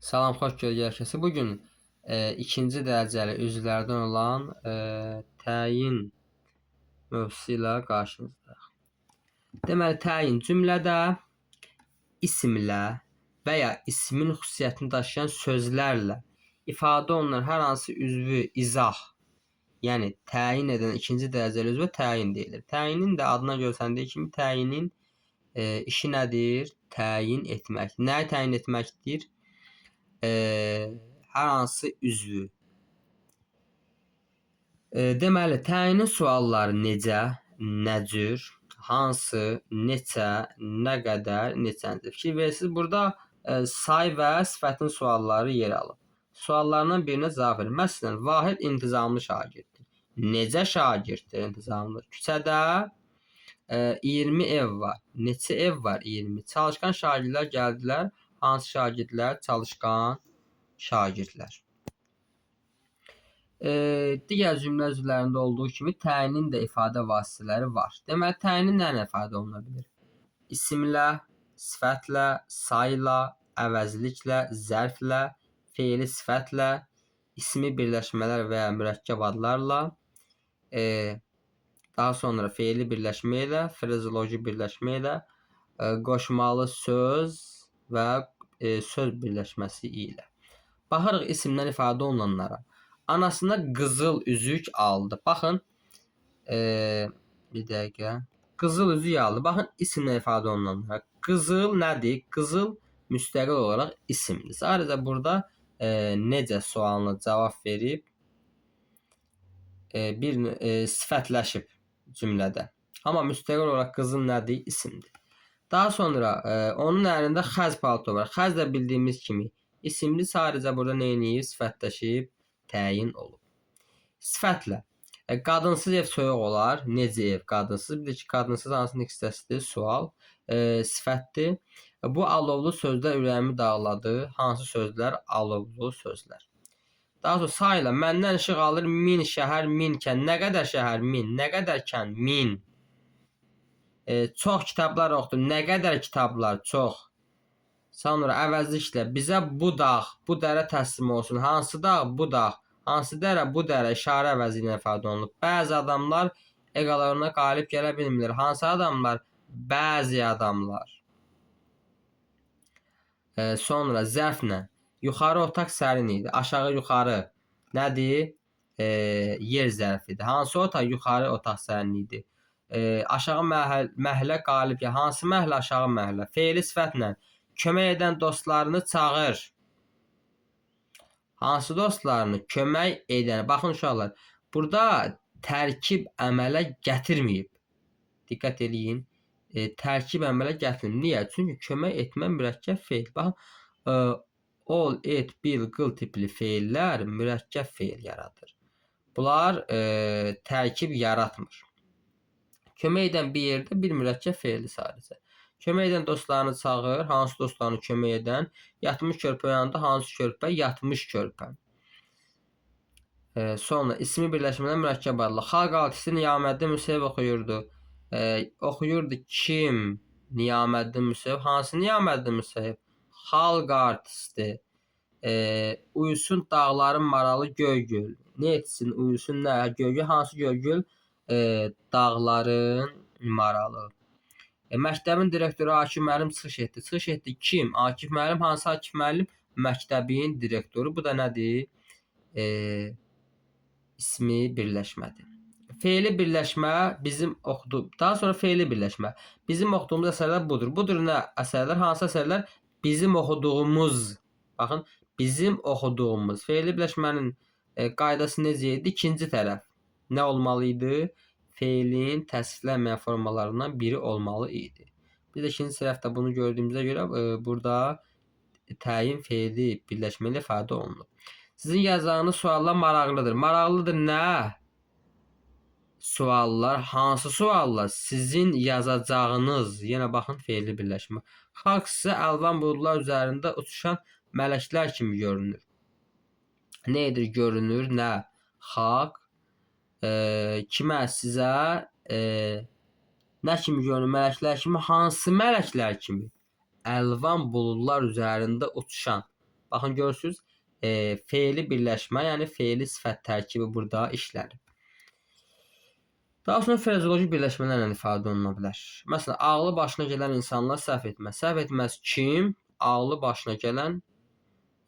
Salam, xoş gördük. Bugün ikinci dərəcəli üzvlərdən olan təyin mövzusu ilə qarşınızdayıq. Deməli, təyin cümlədə isimlə və ya ismin xüsusiyyətini daşıyan sözlərlə ifadə olunan hər hansı üzvü izah, yəni təyin edən ikinci dərəcəli üzvə təyin deyilir. Təyinin də adına göstərdiyi kimi təyinin işi nədir? Təyin etmək. Nəyi təyin etməkdir? Hər hansı üzvü. Deməli, təyinin sualları necə, nə cür, hansı, neçə, nə qədər, neçənci. Fikir verirsiniz, burada say və sifətin sualları yer alıb. Suallarından birinə cavab verin. Məsələn, Vahid intizamlı şagirddir. Necə şagirddir intizamlı? Küçədə 20 ev var. Neçə ev var? 20. Çalışqan şagirdlər gəldilər. Hansı şagirdlər? Çalışqan şagirdlər. Digər cümlə üzvlərində olduğu kimi təyinin də ifadə vasitələri var. Deməli, təyinin nə ifadə oluna bilir? İsimlə, sifətlə, sayla, əvəzliklə, zərflə, feili sifətlə, ismi birləşmələr və ya mürəkkəb adlarla, daha sonra feili birləşmə ilə, frazeoloji birləşmə ilə, qoşmalı söz və söz birləşməsi ilə. Baxırıq isimdən ifadə olunanlara. Anasına qızıl üzük aldı. Baxın, bir dəqiqə. Qızıl üzük aldı. Baxın, isimlə ifadə olunanlara. Qızıl nədir? Qızıl müstəqil olaraq isimdir. Sadəcə burada necə sualına cavab verib bir sifətləşib cümlədə. Amma müstəqil olaraq qızıl nədir? İsimdir. Daha sonra onun əlində xəz palto var. Xəz də bildiyimiz kimi isimli, sadəcə burada nə edib? Sifətləşib, təyin olub. Sifətlə. Qadınsız ev soyuq olar. Necə ev qadınsız? Bir də ki, qadınsız hansının hissəsidir? Sual. Sifətdir. Bu alovlu sözlər ürəyimi dağladı. Hansı sözlər? Alovlu sözlər. Daha sonra sayla. Məndən işıq alır 1000 şəhər, 1000 kən. Nə qədər şəhər? 1000. Nə qədər kən? 1000. Çox kitablar oxudu. Nə qədər kitablar? Çox. Sonra əvəzliklə bizə bu dağ, bu dərə təslim olsun. Hansı dağ? Bu dağ. Hansı dərə? Bu dərə. İşarə əvəzi ilə ifadə olunub. Bəzi adamlar eqalarına qalib gələ bilmirlər. Hansı adamlar? Bəzi adamlar. Sonra zərflə. Yuxarı otaq sərin idi. Aşağı yuxarı nədir? Yer zərfidir. Hansı otaq? Yuxarı otaq sərin idi. Aşağı məhəllə qalib gəlir. Hansı məhəllə? Aşağı məhəllə. Feili sifətlə. Kömək edən dostlarını çağır. Hansı dostlarını? Kömək edən. Baxın uşaqlar. Burada tərkib əmələ gətirməyib. Diqqət eləyin. Tərkib əmələ gətirməyib. Niyə? Çünki kömək etmə mürəkkəb feil. Baxın. Ol, et, bil, qıl tipli feillər mürəkkəb feil yaradır. Bunlar tərkib yaratmır. Kömək edən bir yerdə bir mürəkkəb feildir sadəcə. Kömək edən dostlarını çağır. Hansı dostlarını kömək edən? Yatmış körpə oyandı. Hansı körpə? Yatmış körpə. Sonra ismi birləşmədən mürəkkəb adlı. Xalq artisti Niyaməddin Müsəyev oxuyurdu. Oxuyurdu kim? Niyaməddin Müsəyev. Hansı Niyaməddin Müsəyev? Xalq artisti. Uyusun dağların maralı Göygöl. Ne etsin? Uyusun nə? Göygöl. Hansı Göygöl? Dağların maralı. Məktəbin direktoru Akif müəllim çıxış etdi. Çıxış etdi kim? Akif müəllim. Hansı Akif müəllim? Məktəbin direktoru. Bu da nədir? İsmi birləşmədir. Feili birləşmə bizim oxuduğumuz. Daha sonra feili birləşmə. Bizim oxuduğumuz əsərlər budur. Budur nə əsərlər? Hansı əsərlər? Bizim oxuduğumuz. Baxın, bizim oxuduğumuz. Feili birləşmənin qaydası necə idi? İkinci tərəf nə olmalı idi? Feilin təsvirlənməyən formalarından biri olmalı idi. Biz də ikinci tərəfdə bunu gördüyümüzə görə burada təyin feili birləşməli ifadə olunur. Sizin yazacağınız suallar maraqlıdır. Maraqlıdır nə? Suallar. Hansı suallar? Sizin yazacağınız. Yenə baxın feili birləşmə. Xalq sizə əlvan buludlar üzərində uçuşan mələklər kimi görünür. Nə edir? Görünür. Nə? Xalq kimə? Sizə nə kimi görünür? Mələklər kimi. Hansı mələklər kimi? Əlvan buludlar üzərində uçuşan. Baxın görürsüz, fe'li birləşmə, yəni fe'li sifət tərkibi burada işlənir. Daha sonra frazeoloji birləşmələrlə ifadə oluna bilər. Məsələn, ağlı başına gələn insanlar səhv etməz. Səhv etməz kim? Ağlı başına gələn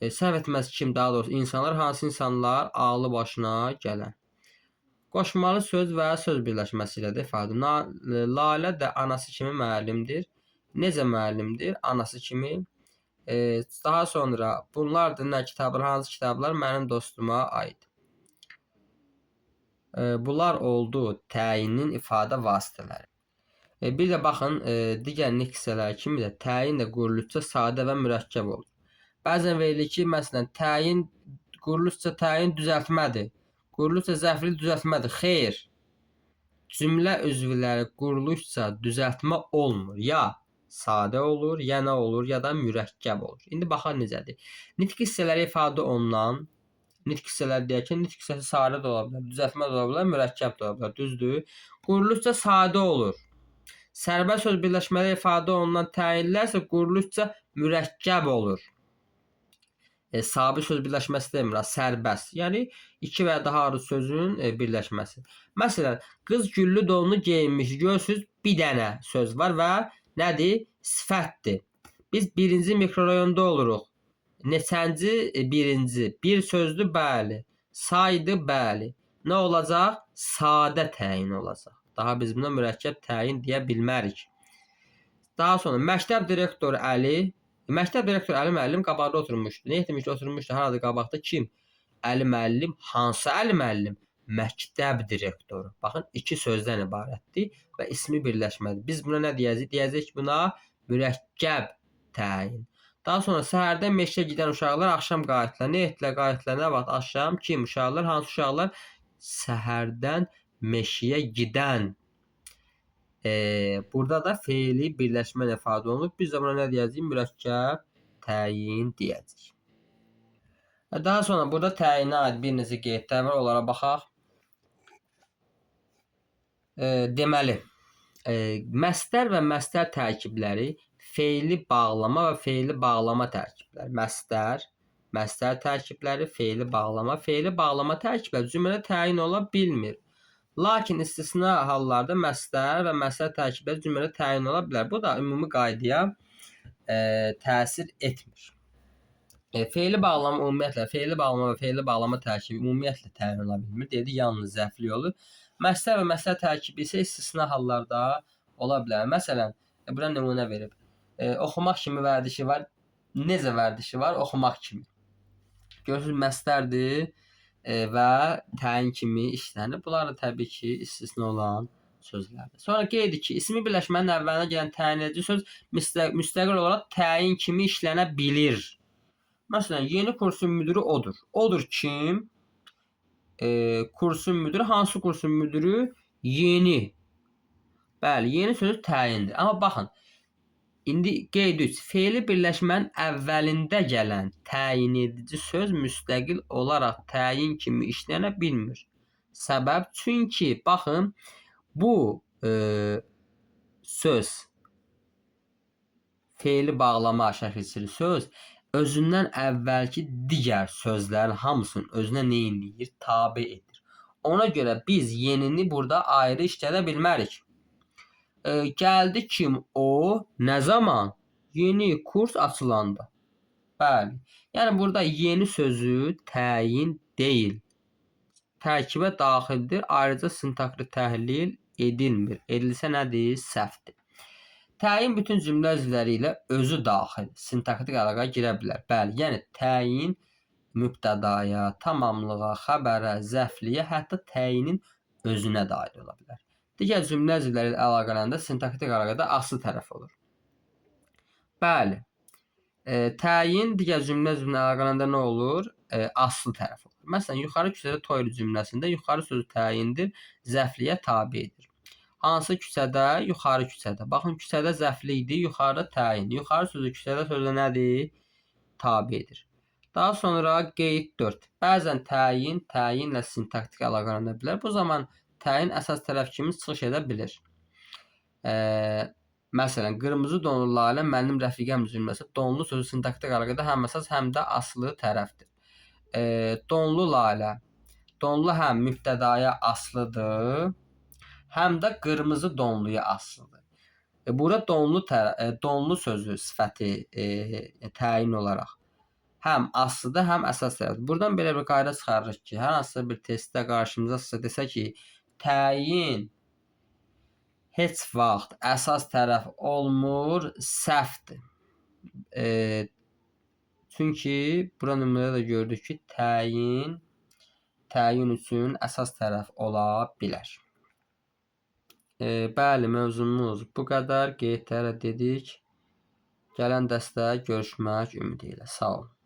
səhv etməz kim? Daha doğrusu insanlar, hansı insanlar? Ağlı başına gələn. Qoşmalı söz və söz birləşməsi ilə də ifadə. Lalə də anası kimi müəllimdir. Necə müəllimdir? Anası kimi. Daha sonra bunlardır nə kitablar? Hansı kitablar? Mənim dostuma aid. Bunlar oldu təyinin ifadə vasitələri. Bir də baxın, digər niksələr kimi də təyin də quruluşca sadə və mürəkkəb olur. Bəzən verilir ki, məsələn, təyin quruluşca təyin düzəltmədir. Quruluşca zəfli düzəltmədir. Xeyr. Cümlə üzvləri quruluşca düzəltmə olmur. Ya sadə olur, ya nə olur, ya da mürəkkəb olur. İndi baxaq necədir. Nitq hissələri ifadə olunan nitq hissələri deyək ki, nitq hissəsi sadə də ola bilər, düzəltmə də ola bilər, mürəkkəb də ola bilər, düzdür? Quruluşca sadə olur. Sərbəst söz birləşmələri ifadə olunan təyinlər isə quruluşca mürəkkəb olur. Sabit söz birləşməsi demirəm, sərbəst. Yəni iki və ya daha az sözün birləşməsi. Məsələn, qız güllü donunu geyinmiş. Görürsüz, bir dənə söz var və nədir? Sifətdir. Biz birinci mikrorayonda oluruq. Neçənci? Birinci. Bir sözdür, bəli. Saydı, bəli. Nə olacaq? Sadə təyin olacaq. Daha biz buna mürəkkəb təyin deyə bilmərik. Daha sonra məktəb direktoru Əli müəllim qabaqda oturmuşdu. Nə etmişdi? Oturmuşdu. Harada qabaqda kim? Əli müəllim. Hansı Əli müəllim? Məktəb direktoru. Baxın, iki sözdən ibarətdir və ismi birləşmədir. Biz buna nə deyəcəyik? Deyəcəyik buna mürəkkəb təyin. Daha sonra səhərdən meşəyə gedən uşaqlar axşam qayıtdılar. Nə etdilər? Qayıtdılar. Nə vaxt? Axşam. Kim uşaqlar? Hansı uşaqlar? Səhərdən meşəyə gedən. Burada da fe'li birləşmə ifadə olunub. Biz də buna nə deyəcəyik? Mürəkkəb təyin deyəcəyik. Daha sonra burada təyinə aid bir neçə qeydlər var. Onlara baxaq. Deməli, məstər və məstər tərkibləri fe'li bağlama və fe'li bağlama tərkibləri. Məstər tərkibləri, fe'li bağlama tərkibləri cümlədə təyin ola bilmir. Lakin istisna hallarda məstər və məstər tərkibləri cümlədə təyin ola bilər. Bu da ümumi qaydaya təsir etmir. Fe'li bağlama ümumiyyətlə, fe'li bağlama və fe'li bağlama tərkibi ümumiyyətlə təyin ola bilmir. Dedi, yalnız zəfli olur. Məstər və məstər tərkibi isə istisna hallarda ola bilər. Məsələn, bura nümunə verib. Oxumaq kimi vərdişi var. Necə vərdişi var? Oxumaq kimi. Görürsünüz, məstərdir və təyin kimi işlənir. Bunlar da təbii ki, istisna olan sözlərdir. Sonra qeyd ki, ismi birləşmənin əvvəlinə gələn təyin edici söz müstəqil olaraq təyin kimi işlənə bilir. Məsələn, yeni kursun müdürü odur. Odur kim? Kursun müdürü. Hansı kursun müdürü? Yeni. Bəli, yeni sözü təyindir. Amma baxın, indi qeyd 3. Fe'li birləşmənin əvvəlində gələn təyin edici söz müstəqil olaraq təyin kimi işlənə bilmir. Səbəb? Çünki baxın, bu söz fe'li bağlama şəkilçili söz özündən əvvəlki digər sözlərin hamısının özünə nə edir? Tabe edir. Ona görə biz yenini burada ayrı işlədə bilmərik. Gəldi kim? O. Nə zaman? Yeni kurs açılanda. Bəli. Yəni burada yeni sözü təyin deyil. Tərkibə daxildir. Ayrıca sintaklı təhlil edilmir. Edilsə nədir? Səhvdir. Təyin bütün cümlə üzvləri ilə özü daxil sintaktik əlaqəyə girə bilər. Bəli, yəni təyin mübtədaya, tamamlığa, xəbərə, zəfliyə, hətta təyinin özünə də aid ola bilər. Digər cümlə üzvləri ilə əlaqələndə sintaktik əlaqədə aslı tərəf olur. Bəli. Təyin digər cümlə üzvləri ilə əlaqələndə nə olur? Aslı tərəf olur. Məsələn, yuxarı küçədə toylu cümləsində yuxarı sözü təyindir, zəfliyə tabedir. Hansı küçədə? Yuxarı küçədə. Baxın, küçədə zəfli idi, yuxarıda təyin. Yuxarı sözü küçədə sözü nədir? Tabedir. Daha sonra qeyd 4. Bəzən təyinlə sintaktik əlaqələnə bilər. Bu zaman təyin əsas tərəf kimi çıxış edə bilir. Məsələn, qırmızı donlu lalə mənim rəfiqəm cümləsi donlu sözü sintaktik əlaqədə həm əsas, həm də aslı tərəfdir. Donlu lalə. Donlu həm mübtədaya aslıdır, həm də qırmızı donluya aslıdır. Burada donlu sözü sifəti təyin olaraq həm aslıdır, həm əsas tərəfdir. Buradan belə bir qayda çıxarırıq ki, hər hansısa bir testdə qarşımıza desə ki, təyin heç vaxt əsas tərəf olmur, səhvdir. Çünki bura nümunədə də gördük ki, təyin üçün əsas tərəf ola bilər. Bəli, mövzumuz bu qədər. QTR dedik. Gələn dərsdə görüşmək ümidi ilə. Sağ olun.